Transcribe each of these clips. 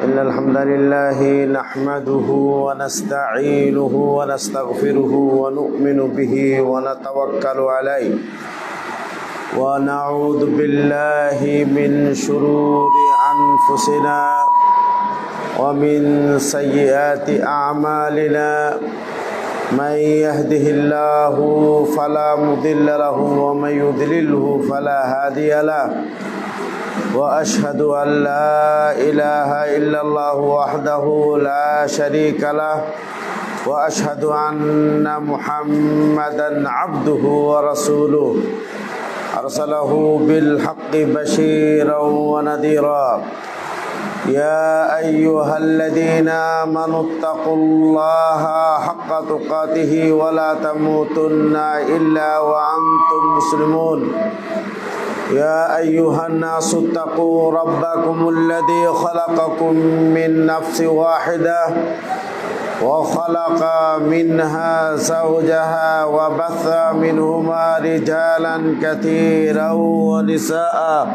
إن الحمد لله نحمده ونستعينه ونستغفره ونؤمن به ونتوكل عليه ونعوذ بالله من شرور أنفسنا ومن سيئات أعمالنا من يهده الله فلا مضل له ومن يضلله فلا هادي له وأشهد أن لا إله إلا الله وحده لا شريك له وأشهد أن محمدا عبده ورسوله أرسله بالحق بشيرا ونذيرا يا أيها الذين آمنوا اتقوا الله حق تقاته ولا تموتن إلا وأنتم مسلمون يا أيها الناس اتقوا ربكم الذي خلقكم من نفس واحدة وخلق منها زوجها وبث منهما رجالا كثيرا ونساء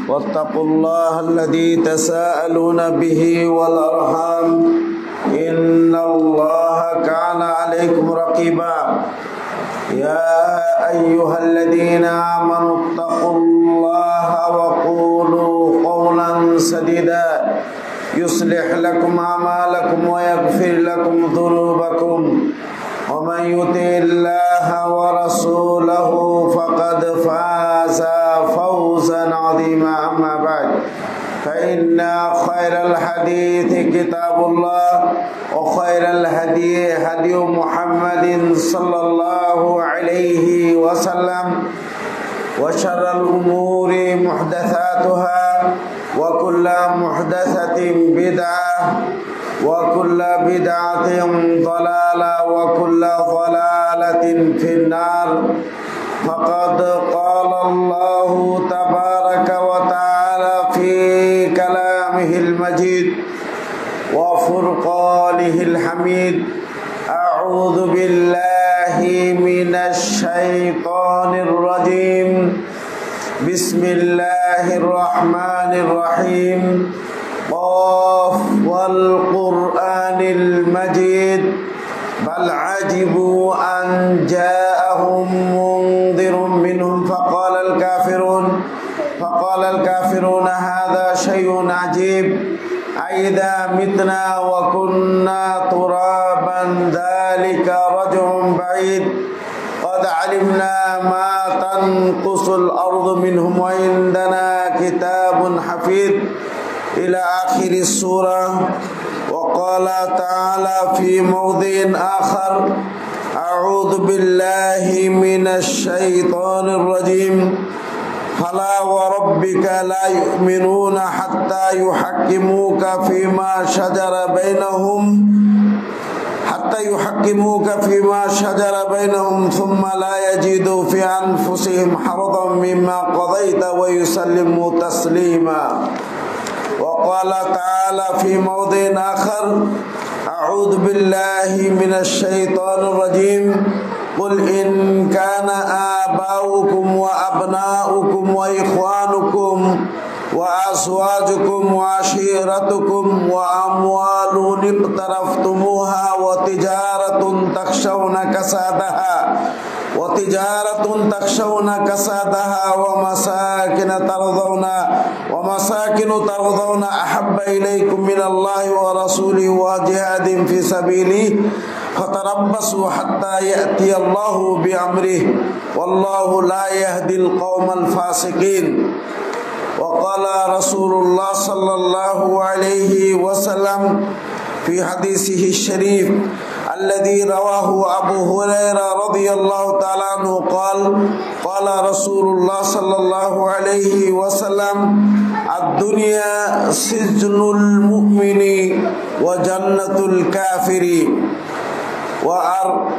واتقوا الله الذي تساءلون به والأرحام إن الله كان عليكم رقيبا يا أيها الذين آمنوا اتقوا الله وقولوا قولا سديدا يصلح لكم أعمالكم ويغفر لكم ذنوبكم ومن يطع الله ورسوله فقد فاز فوزا عظيما أما بعد فإن خير الحديث كتاب الله وخير الهدي هدي محمد صلى الله عليه وسلم وشر الأمور محدثاتها وكل محدثة بدعة وكل بدعة ضلالة وكل ضلالة في النار فقد قال الله تبارك وتعالى في كلامه المجيد وفرقانه الحميد أعوذ بالله من الشيطان الرجيم بسم الله الرحمن الرحيم قاف والقرآن المجيد بل عجبوا أن جاءهم منذر منهم فقال الكافرون هذا شيء عجيب أئذا متنا وكنا ترابا ذلك رجع بعيد قد علمنا ما تنقص الأرض منهم وعندنا كتاب حفيظ إلى آخر السورة. وقال تعالى في موضع آخر أعوذ بالله من الشيطان الرجيم فلا وربك لا يؤمنون حتى يحكموك فيما شجر بينهم ثم لا يجدوا في أنفسهم حرجا مما قضيت ويسلموا تسليما. وقال تعالى في موضع آخر أعوذ بالله من الشيطان الرجيم قل إن كان آباؤكم وأبناؤكم وإخوانكم وأزواجكم وعشيرتكم وأموال اقترفتموها وتجارة تخشون كسادها ومساكن ترضون أحب إليكم من الله ورسوله وجهاد في سبيله فتربصوا حتى يأتي الله بأمره والله لا يهدي القوم الفاسقين. وقال رسول الله صلى الله عليه وسلم في حديثه الشريف الذي رواه أبو هريرة رضي الله تعالى عنه قال رسول الله صلى الله عليه وسلم الدنيا سجن المؤمن وجنة الكافر.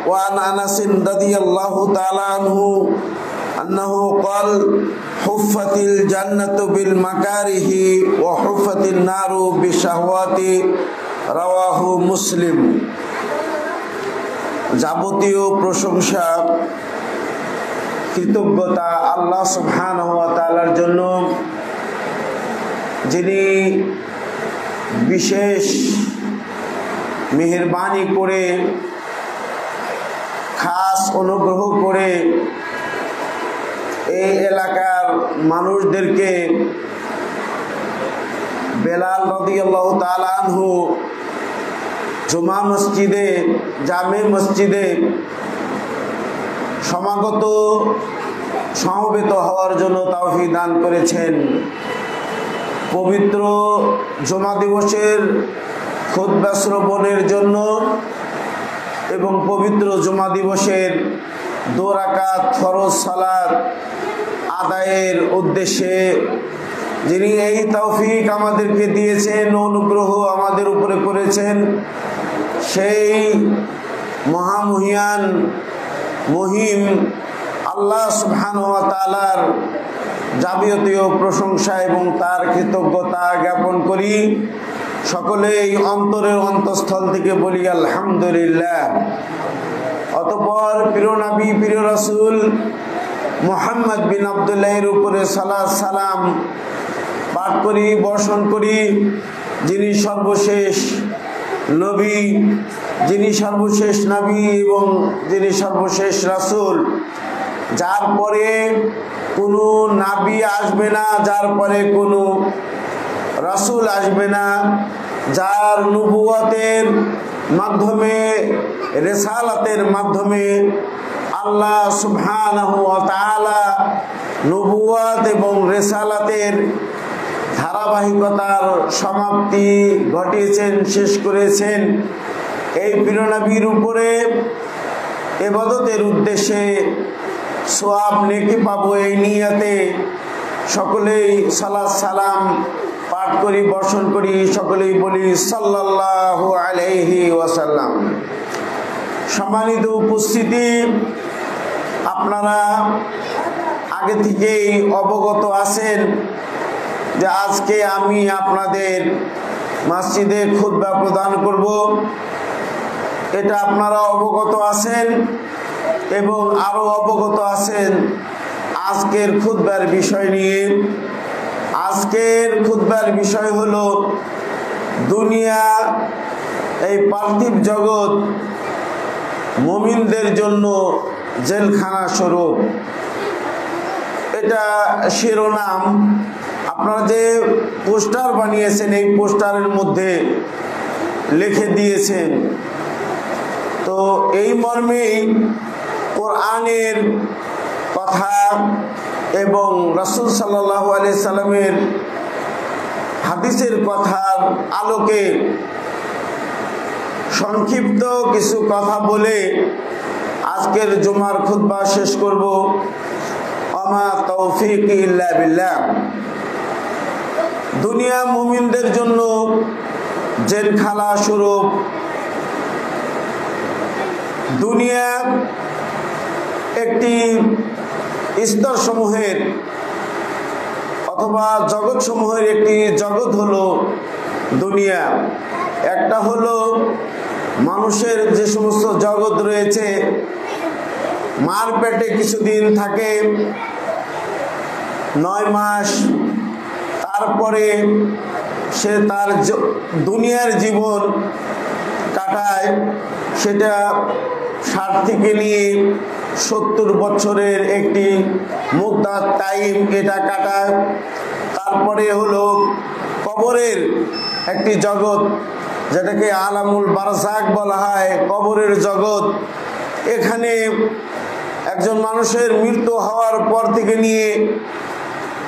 وعن أنس رضي الله تعالى عنه أنه قال حفت الجنة بالمكاره وحفت النار بالشهوات رواه مسلم. যাবতীয় প্রশংসা কৃতজ্ঞতা আল্লাহ সুবহানাহু ওয়া তাআলার জন্য, যিনি বিশেষ মেহেরবানি করে খাস অনুগ্রহ করে এই এলাকার মানুষদেরকে বেলাল রাদিয়াল্লাহু তাআলা আনহু জুমা মসজিদে জামে মসজিদে সমবেত হওয়ার জন্য তৌফিক দান করেছেন। পবিত্র জুমা দিবসের খুতবা শ্রবণের জন্য এবং পবিত্র জুমা দিবসের 2 রাকাত ফরজ সালাত আদায়ের উদ্দেশ্যে যিনি এই তৌফিক আমাদেরকে দিয়েছেন, অনুগ্রহ আমাদের উপরে করেছেন, সেই মহামহিয়ান মহিম আল্লাহ সুবহানাহু ওয়া তাআলার যাবতীয় প্রশংসা এবং তার কৃতজ্ঞতা জ্ঞাপন করি। সকলেই অন্তরের অন্তঃস্থল থেকে বলি আলহামদুলিল্লাহ। অতঃপর প্রিয় নবী প্রিয় রাসূল মুহাম্মদ বিন আব্দুল্লাহর উপরে সালাত সালাম পাঠ করি, বর্ষণ করি, যিনি সর্বশেষ নবী, যিনি সর্বশেষ নবী এবং যিনি সর্বশেষ রাসূল, যার পরে কোনো নবী আসবে না, যার পরে কোনো রাসূল আসবে না, যার নবুয়তের মাধ্যমে রিসালাতের মাধ্যমে আল্লাহ সুবহানাহু ওয়া তাআলা নবুয়ত এবং রিসালাতের ধারাবাহিকতার সমাপ্তি ঘটিয়েছেন, শেষ করেছেন। এই প্রিয় নবীর উপরে ইবাদতের উদ্দেশ্যে সওয়াব নেকি পাবো এই নিয়তে সকলেই সালাত সালাম পাঠ করি, বর্ষণ করি, সকলেই বলি সাল্লাল্লাহু আলাইহি ওয়াসাল্লাম। সম্মানিত উপস্থিতি, আপনারা আগে থেকেই অবগত আছেন যে আজকে আমি আপনাদের মসজিদে খুতবা প্রদান করব, এটা আপনারা অবগত আছেন এবং আরো অবগত আছেন আজকের খুতবার বিষয় নিয়ে। আজকের খুতবার বিষয় হলো দুনিয়া, এই পার্থিব জগৎ মুমিনদের জন্য জেলখানা স্বরূপ। এটা শিরোনাম। আপনারা যে পোস্টার বানিয়েছেন এই পোস্টারের মধ্যে লিখে দিয়েছেন। তো এই মর্মেই কোরআনের কথা এবং রাসূল সাল্লাল্লাহু আলাইহি সাল্লামের হাদিসের কথার আলোকে সংক্ষিপ্ত কিছু কথা বলে আজকের জুমার খুতবা শেষ করব। আমা তৌফিক ইল্লা বিল্লাহ। দুনিয়া মুমিনদের জন্য জেলখানা স্বরূপ। দুনিয়া একটি স্তর সমূহের অথবা জগৎ সমূহের একটি জগৎ হলো দুনিয়া। একটা হলো মানুষের যে সমস্ত জগৎ রয়েছে, মার পেটে কিছুদিন থাকে 9 মাস, তারপরে সে তার দুনিয়ার জীবন কাটায়, সেটা 60 থেকে নিয়ে 70 বছরের একটি মুদ্দাত টাইম এটা কাটায়। তারপরে হলো কবরের একটি জগৎ, যেটাকে আলামুল বারজাক বলা হয়, কবরের জগৎ। এখানে একজন মানুষের মৃত্যু হওয়ার পর থেকে নিয়ে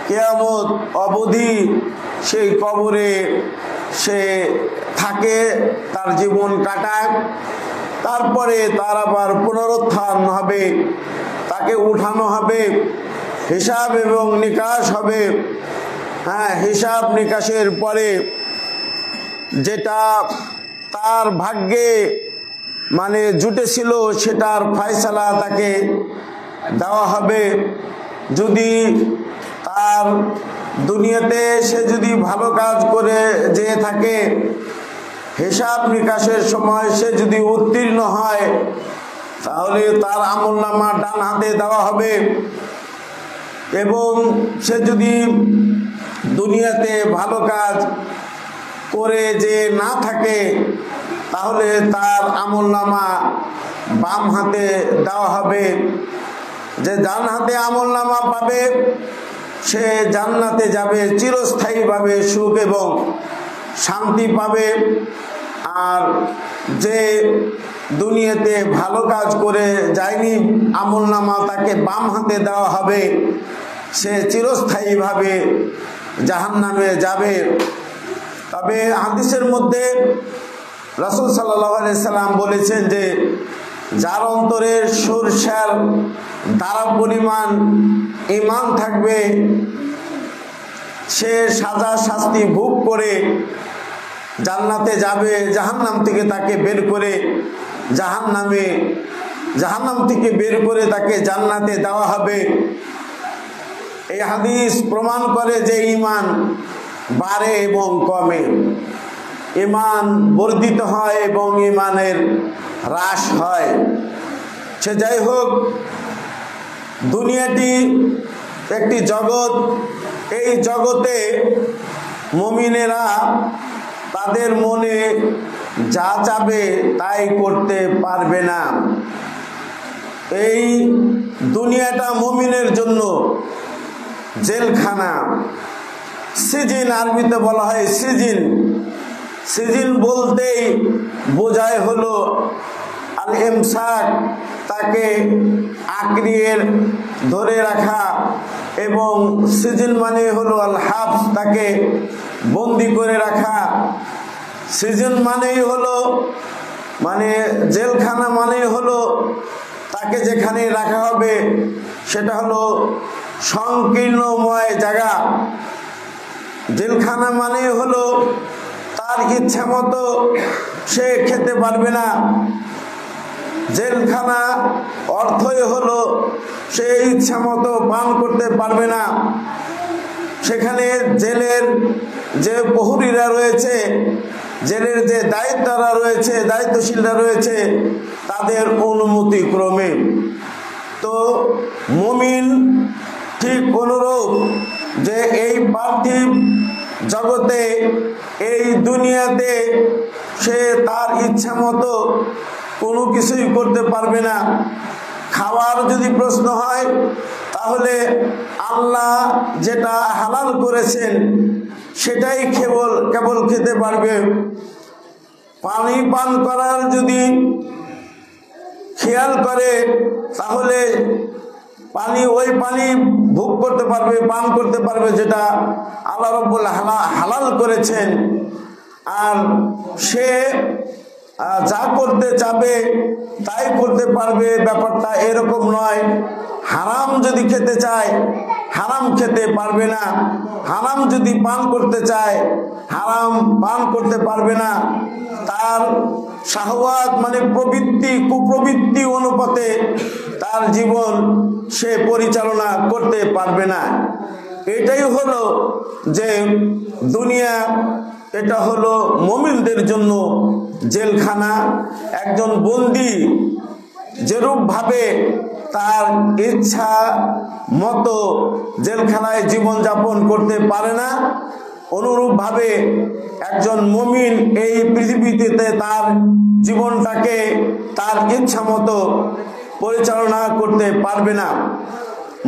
কিয়ামত অবধি সেই কবরে সে থাকে, তার জীবন কাটায়। তারপরে তার আবার পুনরুত্থান হবে, তাকে উঠানো হবে, হিসাব এবং নিকাশ হবে। হিসাব নিকাশের পরে যেটা তার ভাগ্যে মানে জুটেছিল সেটার ফয়সালা তাকে দেওয়া হবে। যদি তার দুনিয়াতে সে যদি ভালো কাজ করে যেয়ে থাকে, হিসাব নিকাশের সময় সে যদি উত্তীর্ণ হয়, তাহলে তার আমলনামা ডান হাতে দেওয়া হবে। এবং সে যদি দুনিয়াতে ভালো কাজ করে যে না থাকে তাহলে তার আমলনামা বাম হাতে দেওয়া হবে। যে ডান হাতে আমলনামা পাবে সে জান্নাতে যাবে, চিরস্থায়ীভাবে সুখ এবং শান্তি পাবে। আর যে দুনিয়াতে ভালো কাজ করে যায়নি আমলনামা তাকে বাম হাতে দেওয়া হবে, সে চিরস্থায়ীভাবে জাহান্নামে যাবে। তবে হাদিসের মধ্যে রাসূল সাল্লাল্লাহু আলাইহি সাল্লাম বলেছেন যে যার অন্তরে সরষের দ্বারা পরিমাণ ঈমান থাকবে সে সাজা শাস্তি ভোগ করে জান্নাতে যাবে, জাহান্নাম থেকে তাকে বের করে জাহান্নাম থেকে বের করে তাকে জান্নাতে দেওয়া হবে। এই হাদিস প্রমাণ করে যে ঈমান বাড়ে এবং কমে, ঈমান বর্ধিত হয় এবং ঈমানের হ্রাস হয়। সে যাই হোক, দুনিয়াটি একটি জগৎ। এই জগতে মুমিনেরা তাদের মনে যা চাবে তাই করতে পারবে না। এই দুনিয়াটা মুমিনের জন্য জেলখানা। সিজিন আরবিতে বলা হয় সিজিন। সিজিন বলতেই বোঝায় হলো আল ইমসাক, তাকে আঁকড়িয়ে ধরে রাখা, এবং সিজিন মানে হলো আল হাবস, তাকে বন্দি করে রাখা। সিজন মানেই হলো মানে জেলখানা, মানেই হলো তাকে যেখানে রাখা হবে সেটা হলো সংকীর্ণময় জায়গা। জেলখানা মানেই হলো তার ইচ্ছা মতো সে খেতে পারবে না। জেলখানা অর্থই হলো সে ইচ্ছা মতো পান করতে পারবে না। সেখানে জেলের যে প্রহরীরা রয়েছে, জেলের যে দায়িত্বশীলরা রয়েছে তাদের অনুমতি ক্রমে। তো মুমিন ঠিক অনুরূপ, যে এই পার্থিব জগতে এই দুনিয়াতে সে তার ইচ্ছা মতো কোনো কিছুই করতে পারবে না। খাওয়ার যদি প্রশ্ন হয় তাহলে আল্লাহ যেটা হালাল করেছেন সেটাই কেবল খেতে পারবে। পানি পান করার যদি খেয়াল করে তাহলে ওই পানি ভোগ করতে পারবে, পান করতে পারবে যেটা আল্লাহ রাব্বুল হালাল করেছেন। আর সে যা করতে চাবে তাই করতে পারবে, ব্যাপারটা এরকম নয়। হারাম যদি খেতে চায় হারাম খেতে পারবে না, হারাম যদি পান করতে চায় হারাম পান করতে পারবে না। তার শাহওয়াত মানে কুপ্রবৃত্তি অনুপাতে তার জীবন সে পরিচালনা করতে পারবে না। এটাই হলো যে দুনিয়া, এটা হলো মুমিনদের জন্য জেলখানা। একজন বন্দী যেরূপ ভাবে তার ইচ্ছা মতো জেলখানায় জীবন যাপন করতে পারে না, অনুরূপ ভাবে একজন মুমিন এই পৃথিবীতে তার জীবনটাকে তার ইচ্ছা মতো পরিচালনা করতে পারবে না।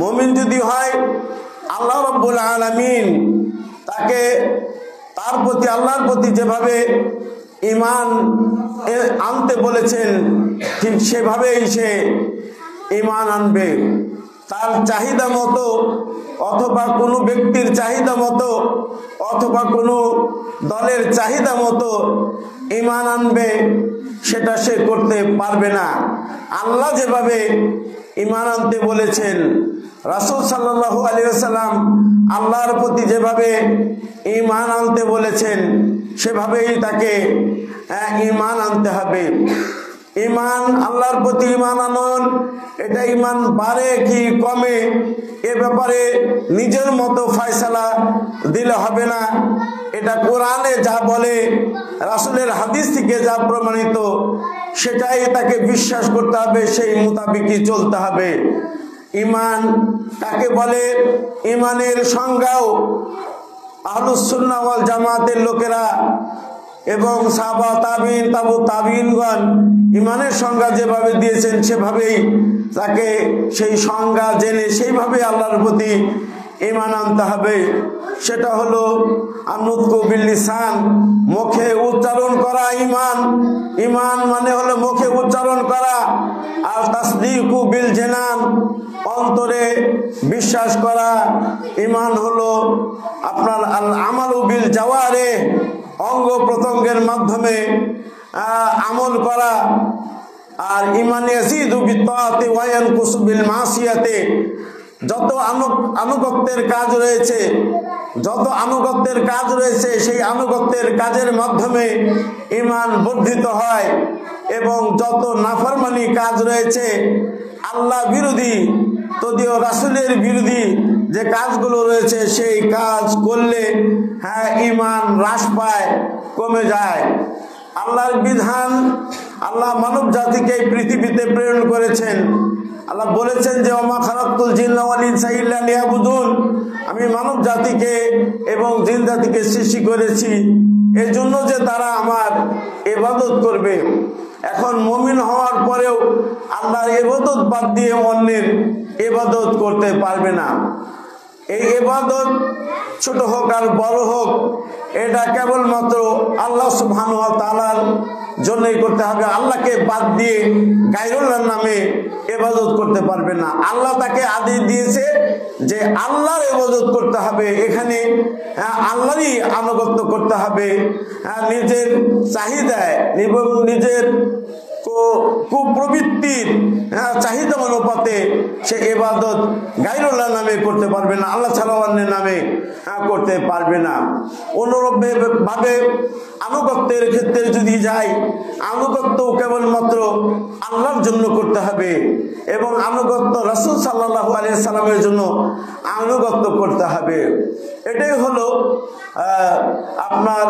মুমিন যদি হয়, আল্লাহ রাব্বুল আলামিন তাকে আল্লাহর প্রতি যেভাবে ঈমান আনতে বলেছেন ঠিক সেভাবেই সে ঈমান আনবে। তার চাহিদা মতো অথবা কোনো ব্যক্তির চাহিদা মতো অথবা কোনো দলের চাহিদা মতো ঈমান আনবে সেটা সে করতে পারবে না। আল্লাহ যেভাবে ঈমান আনতে বলেছেন, রাসূল সাল্লাল্লাহু আলাইহি ওয়াসাল্লাম আল্লাহর প্রতি যেভাবে ঈমান আনতে বলেছেন সেভাবেই তাকে ঈমান আনতে হবে। ঈমান, আল্লাহর প্রতি ঈমান আনন, এটা ঈমান বাড়ে কি কমে এ ব্যাপারে নিজের মতো ফয়সালা দিলে হবে না। এটা কোরআনে যা বলে, রাসূলের হাদিস থেকে যা প্রমাণিত সেটাই তাকে বিশ্বাস করতে হবে, সেই মোতাবেকই চলতে হবে। ঈমান কাকে বলে, ঈমানের সংজ্ঞাও আহলুস সুন্নাহ ওয়াল জামাতের লোকেরা এবং সাহাবা তাবিঈন তাবু তাবিঈনগণ ইমানের সংজ্ঞা যেভাবে দিয়েছেন সেভাবেই তাকে সেই সংজ্ঞা জেনে সেইভাবে আল্লাহর প্রতি ঈমান আনতে হবে। সেটা হলো আনুতকু বিল লিসান, মুখে উচ্চারণ করা ঈমান। ঈমান মানে হলো মুখে উচ্চারণ করা। আর তাসদীকু বিল জানান, অন্তরে বিশ্বাস করা। ঈমান হলো আপনার আল আমালু বিল জাওয়ারে, অঙ্গ প্রত্যঙ্গের মাধ্যমে আমল করা। আর ঈমান ইয়াজিদু বিত্তাআতি ওয়া ইয়ানকুসু বিল মাসিয়াতি, যত আনুগত্যের কাজ রয়েছে, যত আনুগত্যের কাজ রয়েছে সেই আনুগত্যের কাজের মাধ্যমে ঈমান বর্ধিত হয়। এবং যত নাফরমানি কাজ রয়েছে, আল্লাহ বিরোধী তদীয় রাসূলের বিরোধী যে কাজগুলো রয়েছে সেই কাজ করলে ঈমান হ্রাস পায়, কমে যায়। আল্লাহর বিধান, আল্লাহ মানব জাতিকে পৃথিবীতে প্রেরণ করেছেন। আল্লাহ বলেছেন যে ওমা খালাকতুল জিন্না ওয়াল ইনসা ইল্লা লিয়াবুদুন, আমি মানব জাতিকে এবং জিন জাতিকে সৃষ্টি করেছি এজন্য যে তারা আমার ইবাদত করবে। এখন মুমিন হওয়ার পরেও আল্লাহর ইবাদত বাদ দিয়ে অন্যের ইবাদত করতে পারবে না। এই ইবাদত ছোট হোক আর বড় হোক, এটা কেবলমাত্র আল্লাহ সুবহানাহু ওয়া তাআলার জন্যই করতে হবে। আল্লাহকে বাদ দিয়ে গায়রুল্লাহর নামে ইবাদত করতে পারবে না। আল্লাহ তাকে আদেশ দিয়েছে যে আল্লাহর ইবাদত করতে হবে, এখানে আল্লাহরই আনুগত্য করতে হবে। নিজের চাহিদায় এবং নিজের কুপ্রবৃত্তির চাহিদা অনুপাতে সে ইবাদত গায়রুল্লাহ নামে করতে পারবে না, আল্লাহ ছাড়া অন্যের নামে করতে পারবে না। অনুরূপভাবে আনুগত্যের ক্ষেত্রে যদি যাই, আনুগত্য কেবলমাত্র আল্লাহর জন্য করতে হবে এবং আনুগত্য রাসূল সাল্লাল্লাহু আলাইহি সাল্লামের জন্য আনুগত্য করতে হবে। এটাই হলো আপনার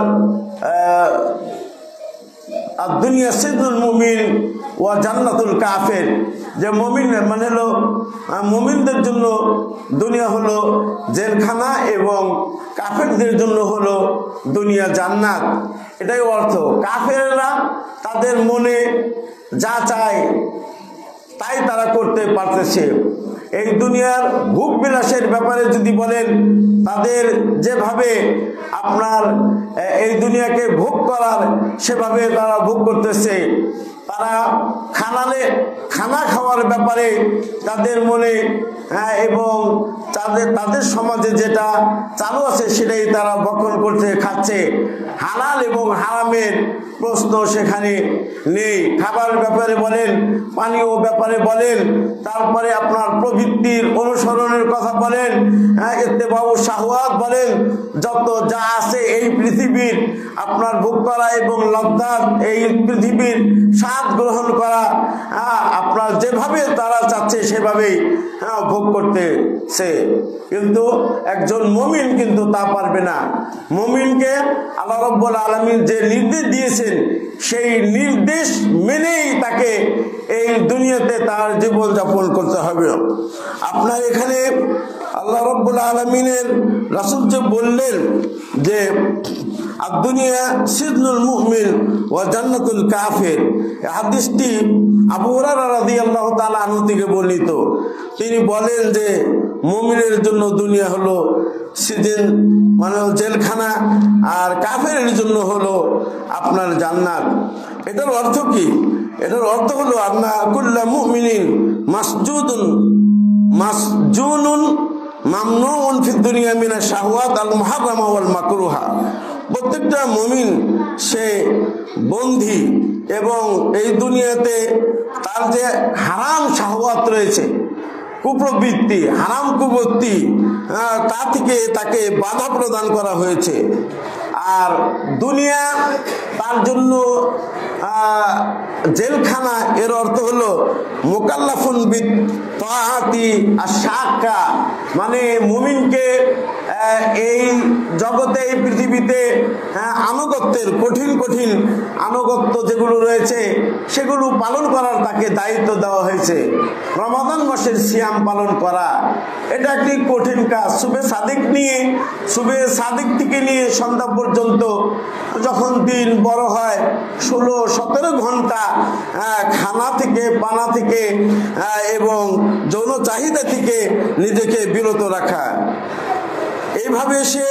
আর দুনিয়া সিজনুল মুমিন ওয়া জান্নাতুল কাফির, যে মুমিন মানে হলো মুমিনদের জন্য দুনিয়া হলো জেলখানা এবং কাফেরদের জন্য হলো দুনিয়া জান্নাত। এটাই অর্থ। কাফেররা তাদের মনে যা চায় তাই তারা করতে পারতেছে। এই দুনিয়ার ভোগ বিলাসের ব্যাপারে যদি বলেন, তাদের যেভাবে আপনার এই দুনিয়াকে ভোগ করার সেভাবে তারা ভোগ করতেছে। তারা খানা খাওয়ার ব্যাপারে তাদের মনে এবং তাদের সমাজে যেটা চালু আছে সেটাই তারা বক্ষণ করতে খাচ্ছে। হালাল এবং হারামের প্রশ্ন সেখানে নেই। খাবার ব্যাপারে বলেন, পানীয় ব্যাপারে বলেন, তারপরে আপনার প্রবৃত্তির অনুসরণের কথা বলেন, ইত্তেবাউ শাহওয়াত বলেন, যত যা আছে এই পৃথিবীর আপনার ভোগ করা এবং লজ্জাত, এই পৃথিবীর স্বাদ গ্রহণ করা, আপনার যেভাবে তারা চাচ্ছে সেভাবেই ভোগ করতেছে। কিন্তু একজন মুমিন কিন্তু তা পারবে না। মুমিনকে আল্লাহ রাব্বুল আলামিন যে নির্দেশ দিয়েছেন সেই নির্দেশ মেনেই তাকে এই দুনিয়াতে তার জীবন যাপন করতে হবে। আপনার এখানে আল্লাহ রাব্বুল আলামিনের রাসূল যে বললেন যে দুনিয়া সিজনুল মুমিন ওয়া জান্নাতুল কাফির, হাদিসটি আবু হুরায়রা রাদিয়াল্লাহু তাআলা আনহু থেকে বর্ণিত। তিনি বলেন যে মুমিনের জন্য দুনিয়া হলো সিজন মানে জেলখানা, আর কাফেরের জন্য হলো আপনার জান্নাত। এটার অর্থ কি? এটার অর্থ হলো আন্না কুল্লা মুমিনিন মাসজুনুন মামনুউন ফিদ দুনিয়া মিনাশ শাহওয়াত আল মুহাররামা ওয়াল মাকরুহা। প্রত্যেকটা মুমিন সে বন্দী এবং এই দুনিয়াতে তার যে হারাম শাহওয়াত রয়েছে, কুপ্রবৃত্তি, হারাম কুবৃত্তি, তা থেকে তাকে বাধা প্রদান করা হয়েছে। আর দুনিয়া তার জন্য জেলখানা। এর অর্থ হলো মুকাল্লাফুন বিত তাআতি আশ-শাক্কা, মানে মুমিনকে এই জগতে এই পৃথিবীতে আনুগত্যের কঠিন কঠিন আনুগত্য যেগুলো রয়েছে সেগুলো পালন করার তাকে দায়িত্ব দেওয়া হয়েছে। রমাদান মাসের সিয়াম পালন করা এটা একটি কঠিন কাজ। সুবে সাদিক থেকে নিয়ে সন্ধ্যা পর্যন্ত যখন দিন বড় হয় 16-17 ঘন্টা খানা থেকে পানা থেকে এবং যৌন চাহিদা থেকে নিজেকে বিরত রাখা। এইভাবে সে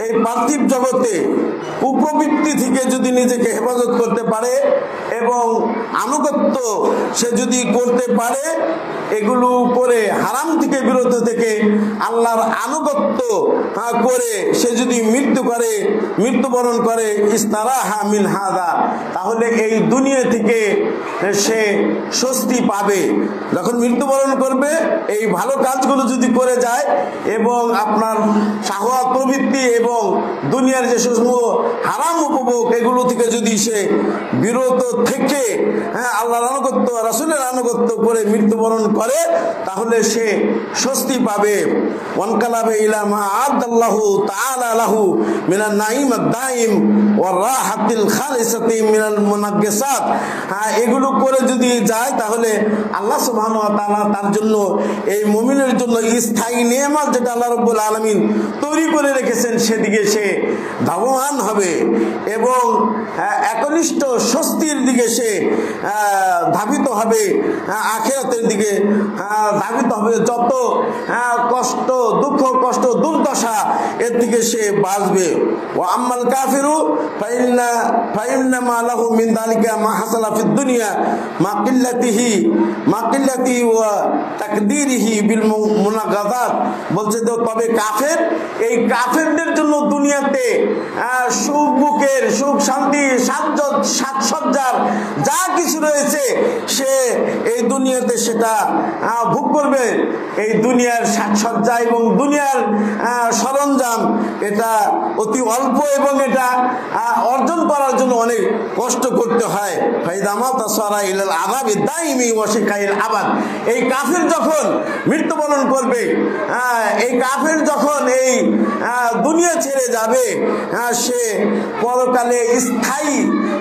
এই পার্থিব জগতে কুপ্রবৃত্তি থেকে যদি নিজেকে হেফাজত করতে পারে এবং আনুগত্য সে যদি করতে পারে, এগুলো করে হারাম থেকে বিরত থেকে আল্লাহর আনুগত্য করে সে যদি মৃত্যুবরণ করে ইস্তারাহা মিন হাদা, তাহলে এই দুনিয়া থেকে সে স্বস্তি পাবে। যখন মৃত্যুবরণ করবে এই ভালো কাজগুলো যদি করে যায় এবং আপনার শাহওয়াত প্রবৃত্তি এবং দুনিয়ার যে সমস্ত হারাম উপভোগ এগুলো থেকে যদি সে বিরত থেকে আল্লাহর আনুগত্য রাসূলের আনুগত্য করে মৃত্যুবরণ করে, তাহলে সে স্বস্তি পাবে। ওয়ানকালাবে ইলা মা আদাল্লাহু তাআলা লাহু মিনান নাঈম আদ-দাইম ওয়া রাহাতিল খালিসাতি মিনাল মুনাজ্জিসাত। এগুলো করে যদি যায় তাহলে আল্লাহ সুবহানাহু ওয়া তাআলা তার জন্য এই মুমিনের জন্য স্থায়ী নেয়ামত যেটা আল্লাহ রাব্বুল আলামিন তৈরি করে রেখেছেন সেদিকে সে ধাবমান হবে এবং একনিষ্ঠ স্বস্তির দিকে সে ধাবিত হবে, আখিরাতের দিকে ধাবিত হবে। যত কষ্ট, দুঃখ, কষ্ট, দুর্দশা এর থেকে সে বাঁচবে। ওয়া আম্মাল কাফিরু ফাইন্না মা লাহু মিন যালিকা মা হাসালা ফিদ দুনিয়া মা কিল্লাতিহি ওয়া তাকদীরিহি বিল মুনাগাযাত। বলছে তবে কাফের, এই কাফেরদের জন্য দুনিয়াতে সুখ শান্তি সাজসজ্জার যা কিছু রয়েছে সে এই দুনিয়াতে সেটা ভোগ করবে। এই দুনিয়ার সাজসজ্জা এবং দুনিয়ার সরঞ্জাম এটা অতি অল্প এবং এটা অর্জন করার জন্য অনেক কষ্ট করতে হয়। এই কাফের যখন মৃত্যুবরণ করবে, এই কাফের যখন এই দুনিয়া ছেড়ে যাবে, সে পরকালে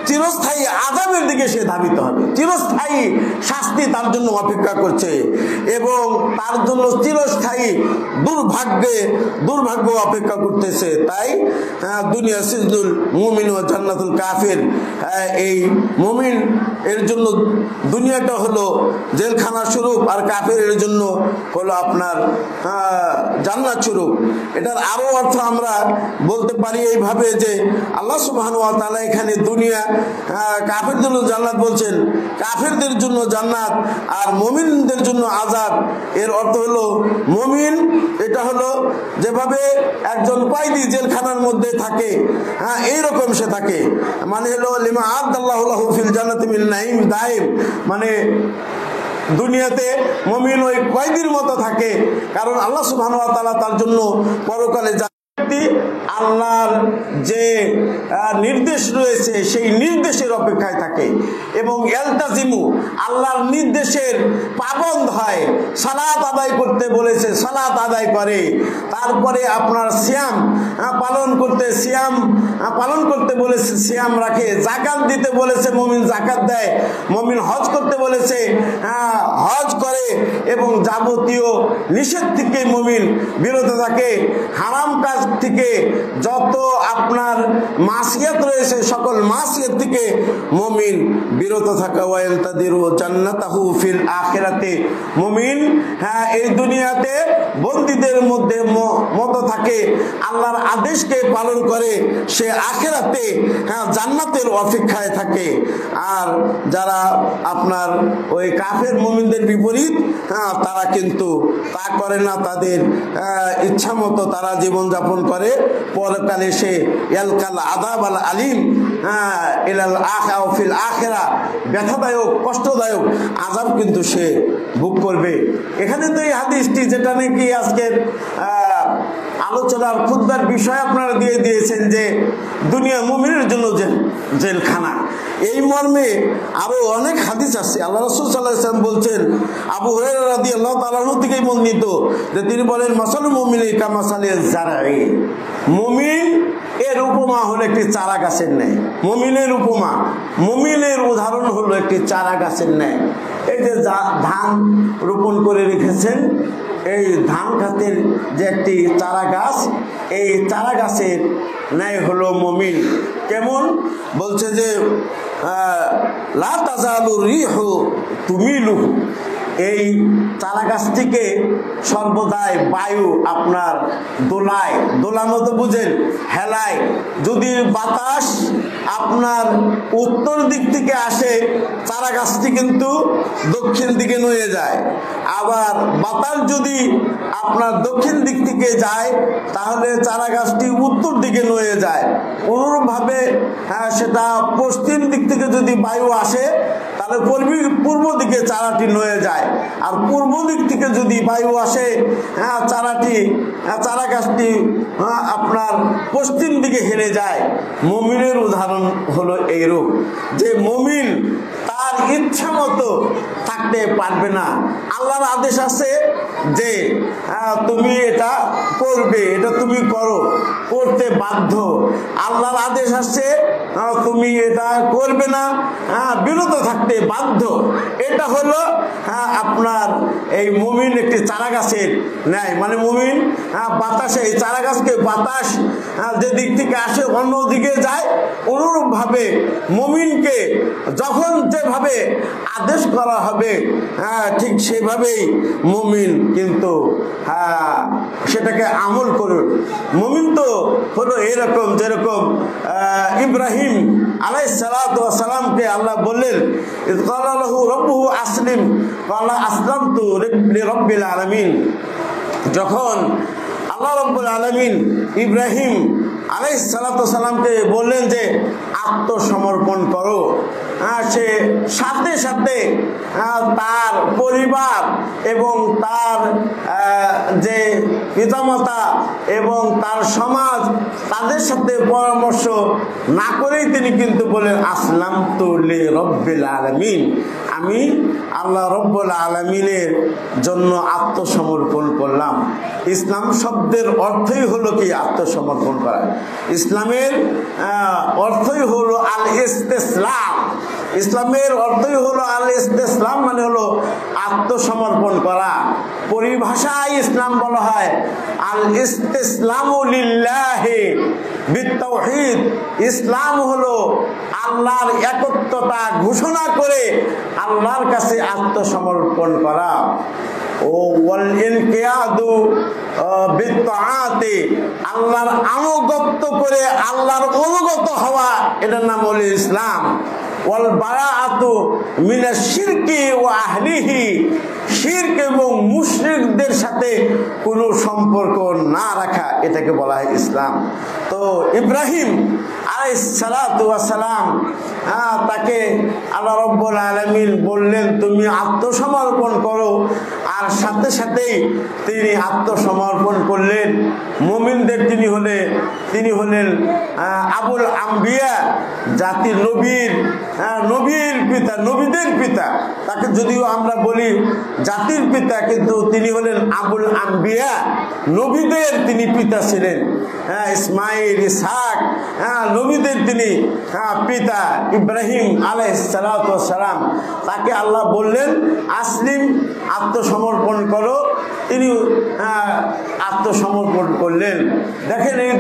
চিরস্থায়ী আযাবের দিকে সে ধাবিত হবে। চিরস্থায়ী শাস্তি তার জন্য অপেক্ষা করছে এবং তার জন্য চিরস্থায়ী দুর্ভাগ্য অপেক্ষা করতেছে। তাই দুনিয়া সিজনুল মুমিন ও জান্নাতুল কাফির, এই মুমিন এর জন্য দুনিয়াটা হলো জেলখানা স্বরূপ আর কাফের এর জন্য হলো আপনার জান্নাত স্বরূপ। এটার আরো অর্থ আমরা বলতে পারি এইভাবে যে আল্লাহ সুবহানাহু ওয়া তাআলা এখানে দুনিয়া কাফেরদের জন্য জান্নাত বলছেন, কাফেরদের জন্য জান্নাত আর মুমিনদের জন্য আযাব। এর অর্থ হলো মুমিন এটা হলো যেভাবে একজন কয়েদি জেলখানার মধ্যে থাকে, এইরকম সে থাকে। মানে হলো লিমা আদাল্লাহু লাহু ফিল জান্নাতি মিন নাঈম দাইম, মানে দুনিয়াতে মুমিন ওই কয়েদির মতো থাকে, কারণ আল্লাহ সুবহানাহু ওয়া তাআলা তার জন্য পরকালে আল্লাহর যে নির্দেশ রয়েছে সেই নির্দেশের অপেক্ষায় থাকে এবং এলতাজিমু আল্লাহর নির্দেশের পাবন্দ হয়। সালাত আদায় করতে বলেছে সালাত আদায় করে, তারপরে আপনার সিয়াম পালন করতে বলেছে সিয়াম রাখে, যাকাত দিতে বলেছে মুমিন যাকাত দেয়, মুমিন হজ করতে বলেছে হজ করে এবং যাবতীয় নিষেধ থেকে মুমিন বিরত থাকে। হারাম কাজ থেকে যত আপনার মাসিয়াত রয়েছে সকল মাসিয়াত থেকে মুমিন বিরত থাকা। ওয়ায়ান্তাদিরু জান্নাতাহু ফিল আখিরাতে, মুমিন এই দুনিয়াতে বন্দীদের মধ্যে মতো থাকে, আল্লাহর আদেশকে পালন করে, সে আখিরাতে জান্নাতের অপেক্ষায় থাকে। আর যারা আপনার ওই কাফের মুমিনদের বিপরীত, তারা কিন্তু তা করে না, তাদের ইচ্ছা মতো তারা জীবনযাপন করে। পরকালে সে ইয়ালকাল আযাব আল আলিম ইলাল আখিরা ফিল আখিরা, ব্যথাদায়ক কষ্টদায়ক আযাব কিন্তু সে ভোগ করবে। এখানে তো এই হাদিসটি যেটা নাকি আজকের আলোচনার খুতবার বিষয় আপনারা দিয়ে দিয়েছেন যে দুনিয়া মুমিনের জন্য যে জেলখানা। এই মর্মে আরো অনেক হাদিস আছে। আল্লাহ রাসূল সাল্লাল্লাহু আলাইহি ওয়াসাল্লাম বলছেন, আবু হুরায়রা রাদিয়াল্লাহু তাআলা আনহু থেকে বর্ণিত যে তিনি বলেন, মাসালুল মুমিনি কামাসালিল জারঈ, মুমিন এর উপমা হলো একটি চারা গাছের ন্যায়। মুমিনের উপমা, মুমিনের উদাহরণ হলো একটি চারা গাছের ন্যায়। এই যে ধান রোপণ করে রেখেছেন, এই ধান খাতের যে একটি চারা গাছ, এই চারা গাছের ন্যায় হলো মুমিন। কেমন? বলছে যে লা তাজালু রিহু তুমিলুহু, এই চারা গাছটিকে সর্বদাই বায়ু আপনার দোলায়, দোলানো তো বুঝেন, হেলায়। যদি বাতাস আপনার উত্তর দিক থেকে আসে, চারা গাছটি কিন্তু দক্ষিণ দিকে নয়ে যায়। আবার বাতাস যদি আপনার দক্ষিণ দিক থেকে যায়, তাহলে চারা গাছটি উত্তর দিকে নয়ে যায়। অনুরূপভাবে সেটা পশ্চিম দিক থেকে যদি বায়ু আসে, তাহলে পূর্ব দিকে চারাটি নয়ে যায়। আর পূর্ব দিক থেকে যদি বায়ু আসে, চারা গাছটি আপনার পশ্চিম দিকে হেলে যায়। মুমিনের উদাহরণ হলো এইরূপ, যে মুমিন তার ইচ্ছা মতো থাকতে পারবে না। আল্লাহর আদেশ আছে যে তুমি এটা করবে, এটা তুমি করো, করতে বাধ্য। আল্লাহর আদেশ আছে তুমি এটা করবে না, বিরত থাকতে বাধ্য। এটা হলো আপনার এই মুমিন একটি চারা গাছের ন্যায়। মানে মুমিন বাতাসে, এই চারা গাছকে বাতাস যে দিক থেকে আসে অন্য দিকে যায়, অনুরূপভাবে মুমিনকে যখন যেভাবে আদেশ করা হবে ঠিক সেভাবেই মুমিন কিন্তু সেটাকে আমল করবে। মুমিন তো হলো এরকম, যেরকম ইব্রাহিম আলাইহিস সালাতু ওয়াস সালামকে আল্লাহ বললেন, ইয ক্বালা লাহু রাব্বুহু আসলিম ক্বালা আসলামতু লিরাব্বিল আলামিন। যখন আল্লাহ রাব্বুল আলামিন ইব্রাহিম আলাইহিস সালাতু ওয়াস সালামকে বললেন যে আত্মসমর্পণ করো, সে সাথে সাথে তার পরিবার এবং তার যে পিতামাতা এবং তার সমাজ, তাদের সাথে পরামর্শ না করেই তিনি কিন্তু বলেন আসলামতু লিরাব্বিল আলামিন, আমি আল্লাহ রব্বুল আলামিনের জন্য আত্মসমর্পণ করলাম। ইসলাম শব্দের অর্থই হলো কি? আত্মসমর্পণ করা। ইসলামের অর্থই হলো আল ইস্তিসলাম। ইসলামের অর্থই হলো আল ইস্তিসলাম, মানে হলো আত্মসমর্পণ করা। পরিভাষায় ইসলাম বলা হয় আল ইস্তিসলামু লিল্লাহি বিত্তাওহীদ। ইসলাম হলো আল্লাহর একত্বতা ঘোষণা করে আল্লাহর কাছে আত্মসমর্পণ করা। ও ওয়াল ইনকিয়াদু বিত্তাআতি, আল্লাহর আনুগত্য করে আল্লাহর অনুগত হওয়া, এটার নাম হলো ইসলাম। ওয়াল বারাআতু মিনাশ শিরকি ওয়া আহলিহি, শিরক এবং মুশরিকদের সাথে কোনো সম্পর্ক না রাখা, এটাকে বলা হয় ইসলাম। তো ইব্রাহিম আলাইহিস সালাতু ওয়াস সালাম তাকে আল্লাহ রাব্বুল আলামিন বললেন তুমি আত্মসমর্পণ করো, আর সাথে সাথেই তিনি আত্মসমর্পণ করলেন। মুমিনদের তিনি হলেন আবুল আম্বিয়া, জাতির নবীর পিতা, নবীদের পিতা। তাকে যদিও আমরা বলি জাতির পিতা, কিন্তু তিনি হলেন আবুল আম্বিয়া, নবীদের তিনি পিতা ছিলেন। ইসমাইল, ইসহাক, নবীদের তিনি পিতা। ইব্রাহিম আলাইহিস সালাতু ওয়াস সালাম, তাকে আল্লাহ বললেন আসলিম, আত্মসমর্পণ করো। তিনি আত্মসমর্পণ করলেন। দেখেন এই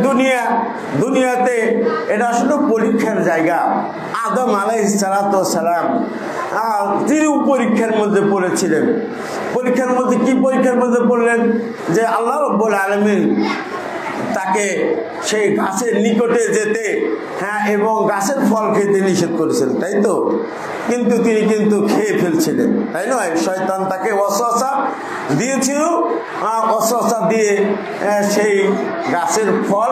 দুনিয়াতে এটা আসলে পরীক্ষার জায়গা। আদম আলাইহিস সালাতু ওয়াস সালাম তিনিও পরীক্ষার মধ্যে পড়েছিলেন। পরীক্ষার মধ্যে কি পরীক্ষার মধ্যে পড়লেন? যে আল্লাহ রাব্বুল আলামিন তাকে সেই গাছের নিকটে যেতে এবং গাছের ফল খেতে নিষেধ করেছিলেন, তাই তো? কিন্তু তিনি খেয়ে ফেলছিলেন, তাই নয়? শয়তান তাকে ওয়াসওয়াসা দিয়েছিল, ওয়াসওয়াসা দিয়ে সেই গাছের ফল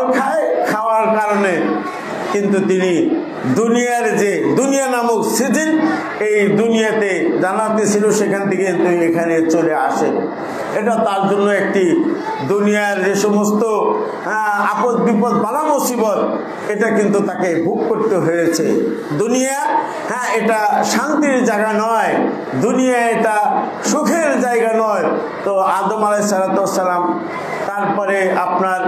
খাওয়ার কারণে কিন্তু তিনি দুনিয়া নামক সিজন, এই দুনিয়াতে জানাতে ছিল, সেখান থেকে এখানে চলে আসেন। এটা তার জন্য একটি দুনিয়ার যে সমস্ত আপদ বিপদ বালা মুসিবত এটা কিন্তু তাকে ভোগ করতে হয়েছে। দুনিয়া এটা শান্তির জায়গা নয়, দুনিয়া এটা সুখের জায়গা নয়। তো আদম আলাইহিস সালাম, তারপরে আপনার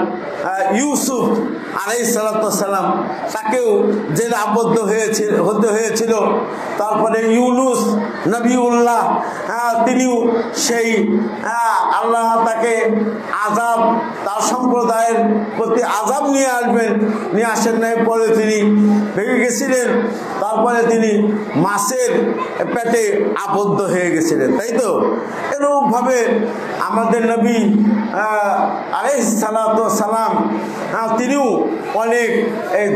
ইউসুফ আলাইহিস সালাম, তাকেও জেলে আবদ্ধ হতে হয়েছিল। তারপরে ইউনুস নবিউল্লাহ, তিনিও সেই আল্লাহ তাকে আযাব, তার সম্প্রদায়ের প্রতি আযাব নিয়ে আসেন নাই, পরে তিনি ভেঙে গেছিলেন। তারপরে তিনি মাছের পেটে আবদ্ধ হয়ে গেছিলেন, তাই তো? এরকমভাবে আমাদের নবী আলাইহিস সালাম তিনিও অনেক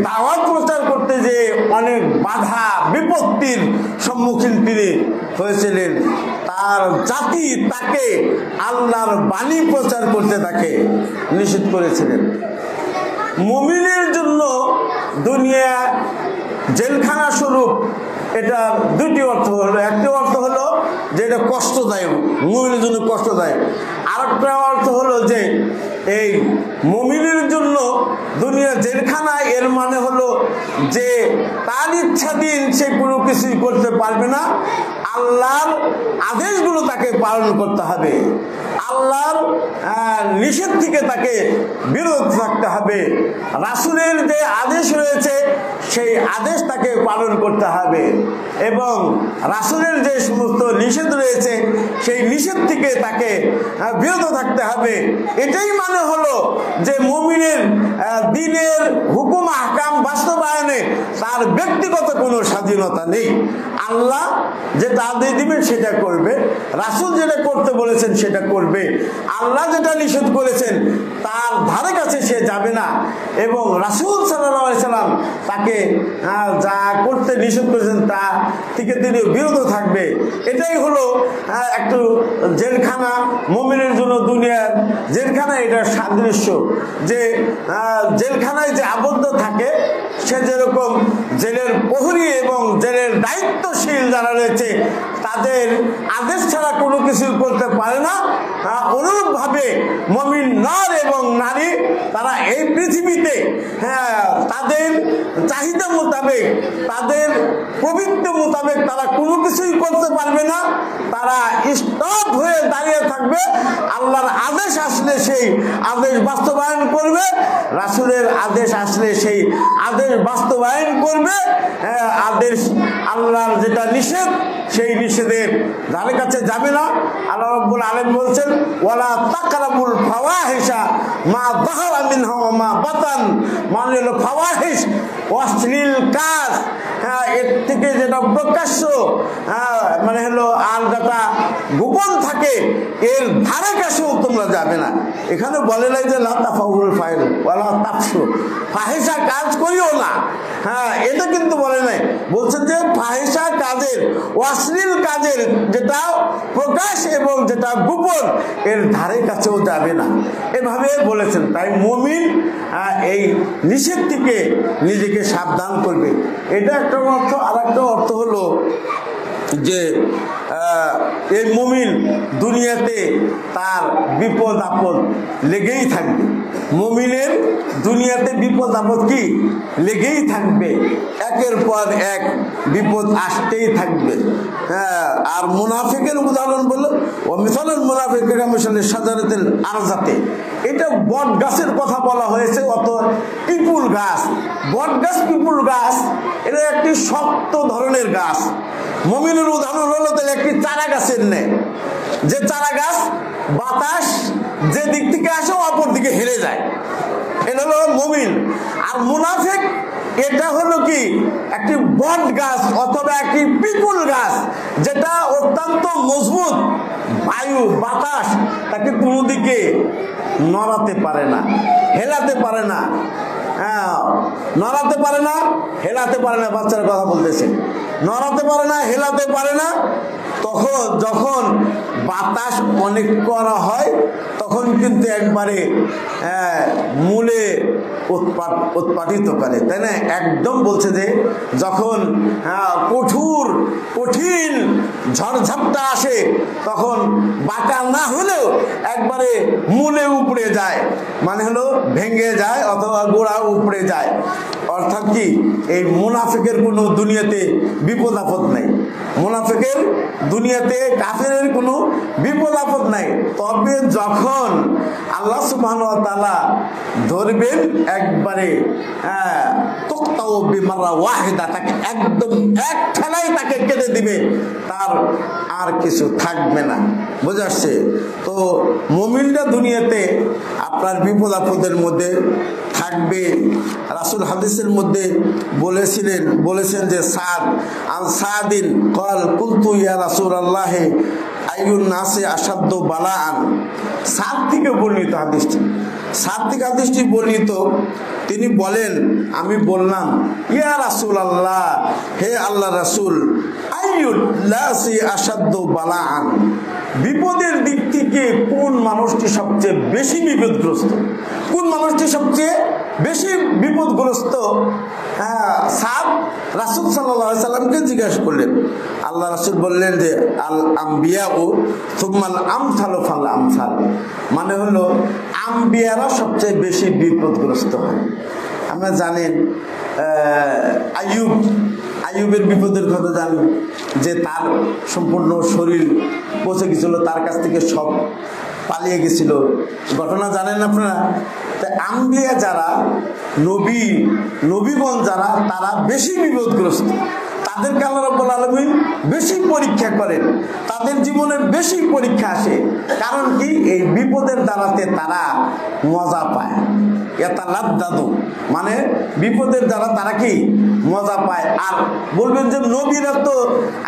দাওয়াত প্রচার করতে যে অনেক বাধা বিপত্তির সম্মুখীন তিনি হয়েছিলেন। তার জাতি তাকে আল্লাহর বাণী প্রচার করতে তাকে নিষেধ করেছিলেন। মুমিনের জন্য দুনিয়া জেলখানা স্বরূপ, এটা দুটি অর্থ হলো। একটি অর্থ হলো যে এটা কষ্টদায়ক, মুমিনের জন্য কষ্টদায়ক। আরেকটা অর্থ হলো যে এই মুমিনের জন্য দুনিয়া জেলখানা, এর মানে হলো যে তার ইচ্ছাধীন সে কোনো কিছুই করতে পারবে না, আল্লাহর আদেশগুলো তাকে পালন করতে হবে, আল্লাহর নিষেধ থেকে তাকে বিরত থাকতে হবে, রাসূলের যে আদেশ রয়েছে সেই আদেশ তাকে পালন করতে হবে, এবং রাসূলের যে সমস্ত নিষেধ রয়েছে সেই নিষেধ থেকে তাকে বিরত থাকতে হবে। এটাই মানে হলো যে মুমিনের দ্বীনের হুকুম আহকাম বাস্তবায়নে তার ব্যক্তিগত কোনো স্বাধীনতা নেই। আল্লাহ যেটা আদেশ দিবেন সেটা করবে, রাসূল যেটা করতে বলেছেন সেটা করবে, আল্লাহ যেটা নিষেধ করেছেন তার ধারে কাছে সে যাবে না, এবং রাসূল সাল্লাল্লাহু আলাইহি সাল্লাম তাকে যা করতে নিষেধ করেছেন তা থেকে তিনি বিরত থাকবে। এটাই হলো একটু জেলখানা, মুমিনের জন্য দুনিয়ার জেলখানা এটা সাদৃশ্য। যে জেলখানায় যে আবদ্ধ থাকে সে যেরকম জেলের প্রহরী এবং জেলের দায়িত্বশীল যারা রয়েছে তাদের আদেশ ছাড়া কোনো কিছু করতে পারে না, অনুরূপভাবে মুমিন নর এবং নারী তারা এই পৃথিবীতে তাদের চাহিদা মোতাবেক, তাদের প্রবৃত্তি মোতাবেক তারা কোনো কিছুই করতে পারবে না। তারা স্টপ হয়ে দাঁড়িয়ে থাকবে, আল্লাহর আদেশ আসলে সেই আদেশ বাস্তবায়ন করবে, রাসূলের আদেশ আসলে সেই আদেশ বাস্তবায়ন করবে। আদেশ আল্লাহর যেটা নিষেধ সেই নিষেধের ধারে কাছে যাবে না। আল্লাহ রাব্বুল আলামিন বলছেন ওয়ালা তাকরাবুল ফাওয়াহিশা মা যাহারা মিনহা ওয়া মা বাতান, মানে হলো ফাওয়াহিশ অশ্লীল কাজ, এর থেকে যেটা প্রকাশ্য মানে হলো আর যেটা গোপন থাকে এর ধারে কাছেও তোমরা যাবে না। এখানে বলে নাই যে লা তাফাউল ফাইল ওয়ালা তাফসু, ফাহিশা কাজ করিও না, এটা কিন্তু বলে নাই। বলছেন যে ফাহিশা কাজের, অশ্লীল কাজের যেটা প্রকাশ এবং যেটা গোপন এর ধারে কাছেও যাবে না, এভাবে বলেছেন। তাই মুমিন এই নিষেধ থেকে নিজেকে সাবধান করবে, এটা একটা অর্থ। আর একটা অর্থ হলো যে এই মুমিন দুনিয়াতে তার বিপদ আপদ লেগেই থাকবে। মুমিনের দুনিয়াতে বিপদ আপদ কি লেগেই থাকবে, একের পর এক বিপদ আসতেই থাকবে। আর মুনাফিকের উদাহরণ বলল ও মিসালুল মুনাফিকিনা মিসালিশ শাজারাতিল আরজাতে, এটা বট গাছের কথা বলা হয়েছে, অত পিপুল গাছ, বট গাছ পিপুল গাছ এটা একটি শক্ত ধরনের গাছ। মুমিনের উদাহরণ হলো তাহলে একটি চারা গাছের ন্যায়, যে চারা গাছ বাতাস যে দিক থেকে আসে অপর দিকে হেলে যায়, এটা হলো মুমিন। আর মুনাফিক এটা হলো কি একটি বট গাছ অথবা একটি পিপুল গাছ, যেটা অত্যন্ত মজবুত, বায়ু বাতাস তাকে কোনো দিকে নড়াতে পারে না, হেলাতে পারে না, নড়াতে পারে না, হেলাতে পারে না। বাচ্চারা কথা বলতেছে, নড়াতে পারে না, হেলাতে পারে না, তখন যখন বাতাস অনেক করা হয় তখন কিন্তু একবারে মূলে উৎপাটিত করে, তাই না? একদম বলছে যে যখন কঠিন ঝড়ঝাপটা আসে তখন বাঁকা না হলেও একবারে মূলে উপড়ে যায়, মানে হলো ভেঙে যায় অথবা গোড়া উপড়ে যায়। অর্থাৎ কি, এই মুনাফিকের কোনো দুনিয়াতে বিপদ আপদ নাই, মুনাফিকের দুনিয়াতে কাফেরের কোনো বিপদ আপদ নাই। তবে যখন আল্লাহ সুবহানাহু ওয়া তাআলা ধরবেন একবারে তুকতাউ বিমাররা ওয়াহিদা, তাকে একদম এক ঠেলায় তাকে কেটে দিবে, তার আর কিছু থাকবে না। বুঝে আসছে? তো মুমিনরা দুনিয়াতে আপনার বিপদ আপদের মধ্যে থাকবে। রাসূল হাদিসের মধ্যে বলেছেন যে সাদিন কল কুলতু ইয়া রাসূলুল্লাহ আইয়ুন নাসি আশাদ্দু বালাআন। সাদ থেকে বর্ণিত হাদিসটি বর্ণিত, তিনি বলেন, আমি বললাম ইয়া রাসূলুল্লাহ, হে আল্লাহ রাসূল, আইয়ুন নাসি আশাদ্দু বালাআন, বিপদের দিক থেকে কোন মানুষটি সবচেয়ে বেশি বিপদগ্রস্ত? কোন মানুষটি সবচেয়ে বেশি বিপদগ্রস্ত? সাদ রাসূল সাল্লাল্লাহু আলাইহি সাল্লামকে জিজ্ঞাসা করলেন। আল্লাহ রাসূল বললেন যে আল আম্বিয়াউ সুম্মাল আমসালু ফাল আমসাল, মানে হলো আম্বিয়ারা সবচেয়ে বেশি বিপদগ্রস্ত হয়। আমরা জানেন আইয়ুবের বিপদের কথা জানি, যে তার সম্পূর্ণ শরীর পচে গেছিল, তার কাছ থেকে সব পালিয়ে গেছিল, ঘটনা জানেন আপনারা। তাই আম্বিয়া যারা, নবীগণ যারা, তারা বেশি বিপদগ্রস্ত, তাদেরকে আল্লাহ রাব্বুল আলামিন বেশি পরীক্ষা করেন, তাদের জীবনে বেশি পরীক্ষা আসে। কারণ কি, এই বিপদের দ্বারাতে তারা মজা পায়, এটা লাদ্দাদু, মানে বিপদের দ্বারা তারা কি মজা পায়। আর বলবেন যে নবীরা তো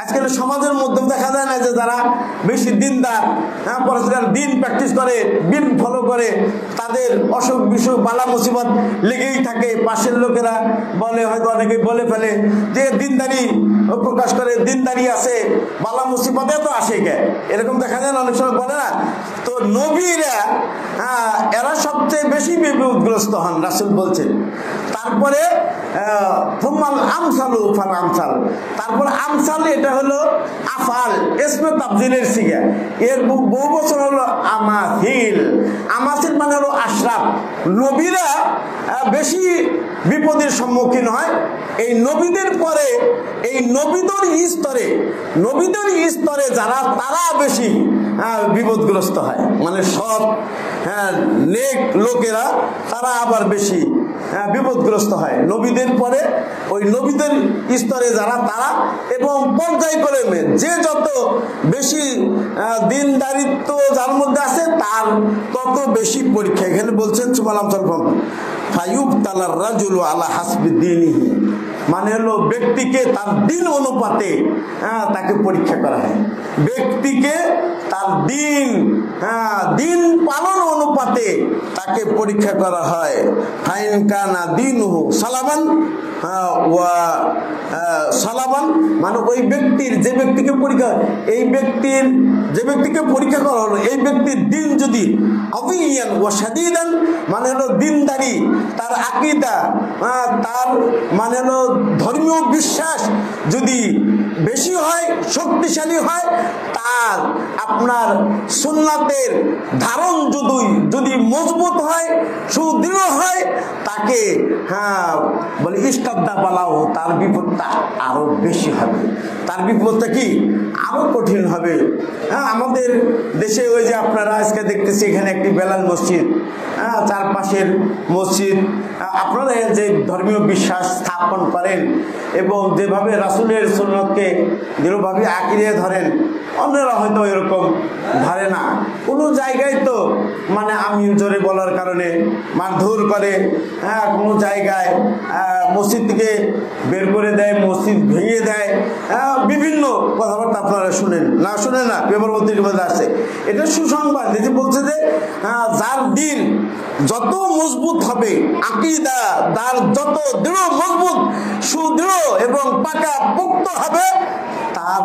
আজকাল সমাজের মধ্যে দেখা যায় না যে যারা বেশি দিনদার, পড়াশোনার দিন প্র্যাকটিস করে, দিন ফলো করে, তাদের অসুখ বিসুখ বালা মুসিবত লেগেই থাকে। পাশের লোকেরা বলে, হয়তো অনেকে বলে ফেলে যে দিনদারি প্রকাশ করে, দিনদারি আছে, বালা মুসিবতে তো আসে কে, এরকম দেখা যায় না, অনেক সময় বলে না। তো নবীরা এরা সবচেয়ে বেশি বিপদগ্রস্ত হন, রাসূল বলছেন। তারপরে তারপর আমসাল, এটা হলো আফাল, ইসমে তাফজিলের সিগা, এর বহু বছর হলো আমাসিল। আমাসিল মানে হলো আশরাফ। নবীরা বেশি বিপদের সম্মুখীন হয়। এই নবীদের পরে এই নবীদের স্তরে যারা, তারা বেশি বিপদগ্রস্ত হয়, মানে সব নেক লোকেরা তারা আবার বেশি বিপদগ্রস্ত হয় নবীদের পরে। ওই নবীদের স্তরে যারা, তারা এবং পর্যায়ক্রমে যে যত বেশি দিনদারিত্ব যার মধ্যে আছে, তার তত বেশি পরীক্ষা। এখানে বলছেন সুবহানাল্লাহ ফায়ুবতালার রাজুলু আলা হাসবি দীনিহি, মানে হলো ব্যক্তিকে তার দিন অনুপাতে তাকে পরীক্ষা করা হয়। ব্যক্তিকে তার দিন পালন অনুপাতে তাকে পরীক্ষা করা হয়। ফাইন কানা দিনহু সালামান ওয়া সালামান, মানে ওই ব্যক্তির, যে ব্যক্তিকে পরীক্ষা, এই ব্যক্তির যে ব্যক্তিকে পরীক্ষা করা হলো, এই ব্যক্তির দিন যদি আযীয়ান ওয়া শাদীদান, মানে হলো দিনদারি, তার আকীদা, তার মানে হলো ধর্মীয় বিশ্বাস যদি বেশি হয়, শক্তিশালী হয়, তার আপনার সুন্নাতের ধারণ যদি মজবুত হয়, সুদৃঢ় হয়, তাকে বলে ইস্তাদ্দা বালাও, তার বিপদটা আরো বেশি হবে, তার বিপদটা কি আরো কঠিন হবে। আমাদের দেশে ওই যে আপনারা আজকে দেখতেছি, এখানে একটি বেলাল মসজিদ, চারপাশের মসজিদ, আপনারা যে ধর্মীয় বিশ্বাস স্থাপন করেন এবং যেভাবে রাসূলের সুন্নতকে দৃঢ়ভাবে আঁকড়িয়ে ধরেন, অন্যরা হয়তো এরকম ধরে না। কোনো জায়গায় তো মানে আমি জোরে বলার কারণে মারধর করে, কোনো জায়গায় মসজিদ থেকে বের করে দেয়, মসজিদ ভেঙে দেয়, বিভিন্ন কথাবার্তা আপনারা শুনেন না, পেপার পত্রিকার আছে। এটা সুসংবাদ, যে বলছে যে যার দিন যত মজবুত হবে, আকীদা তার যত দৃঢ় মজবুত সুদৃঢ় এবং পাকা পোক্ত হবে, তার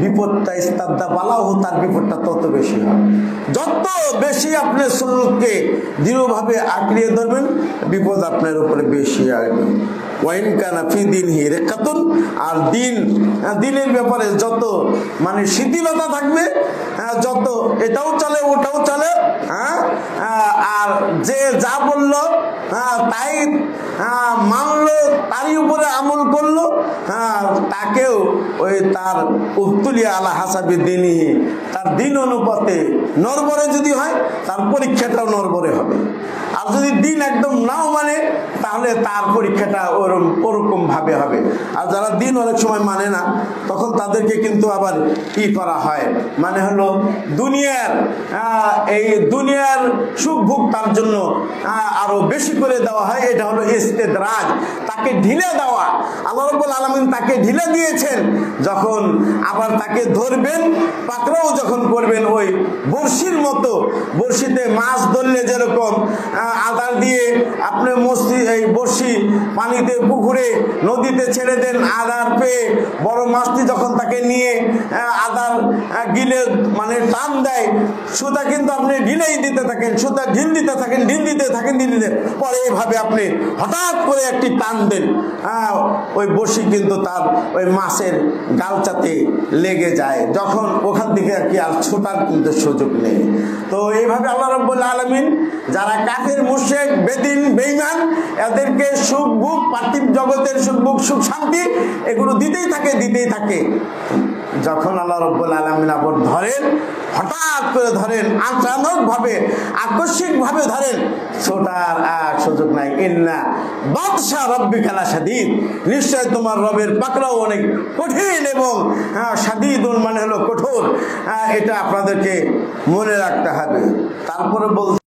বিপদটা ইস্তাদ্দা বালাহু, তার বিপদটা তত বেশি হয়। যত বেশি আপনি সুন্নতকে দৃঢ়ভাবে আঁকড়িয়ে ধরবেন, বিপদ আপনার উপরে বেশি আসবে। ওয়াইন কানা ফি দীনহি রিক্কাতুন, আর দিনের ব্যাপারে যত মানে শিথিলতা থাকবে, যত এটাও চলে ওটাও চলে, আর যে যা বললো তাই মানলো, তারই উপরে আমল করলো, তাকেও ওই তার উবতুলিয়া আলা হাসাবি দীনিহি, তার দিন অনুপাতে নরবরে যদি হয় তার পরীক্ষাটাও নরবরে হবে। আর যদি দিন একদম নাও মানে তাহলে তার পরীক্ষাটা ওরকম ভাবে হবে। আর যারা দিন অনেক সময় মানে না, তখন তাদেরকে কিন্তু আবার কি করা হয়, মানে হলো দুনিয়ার সুখ ভোগ তার জন্য আরো বেশি করে দেওয়া হয়। এটা হলো ইস্তেদরাজ, তাকে ঢিলে দেওয়া। আল্লাহ রাব্বুল আলামিন তাকে ঢিলে দিয়েছেন, যখন আবার তাকে ধরবেন, পাকড়াও যখন করবেন, ওই বড়শির মতো, বড়শিতে মাছ ধরলে যেরকম আদার দিয়ে আপনি এই বড়শি পানিতে, পুকুরে, নদীতে ছেড়ে দেন, আদার পেয়ে বড় মাছটি যখন তাকে নিয়ে আদার গিলে মানে টান দেয়, সুতা কিন্তু আপনি ঢিলেই দিতে থাকেন, সুতা ঢিল দিতে থাকেন, ঢিল দিতে থাকেন, ঢিল দিতে, পরে এইভাবে আপনি হঠাৎ করে একটি টান দেন, ওই বড়শি কিন্তু তার ওই মাছের গালচাতে লেগে যায়, যখন ওখান থেকে আর ছোটার কিন্তু সুযোগ নেই। তো এইভাবে আল্লাহ রাব্বুল আলামিন যারা কাফের, মুশরিক, বেদিন, বেঈমান, এদেরকে সুখ ভোগ, পার্থিব জগতের সুখ ভোগ, সুখ শান্তি এগুলো দিতেই থাকে। যখন আল্লাহ রাব্বুল আলামিন আবার ধরেন, হঠাৎ করে ধরেন, আচানক ভাবে, আকস্মিক ভাবে ধরেন, ছোটার আর সুযোগ নাই। ইন্না বাতশা রাব্বিকা লাশাদীদ, নিশ্চয় তোমার রবের পাকড়াও অনেক কঠিন এবং শাদীদুন মানে হলো কঠোর। এটা আপনাদেরকে মনে রাখতে হবে। তারপরে বল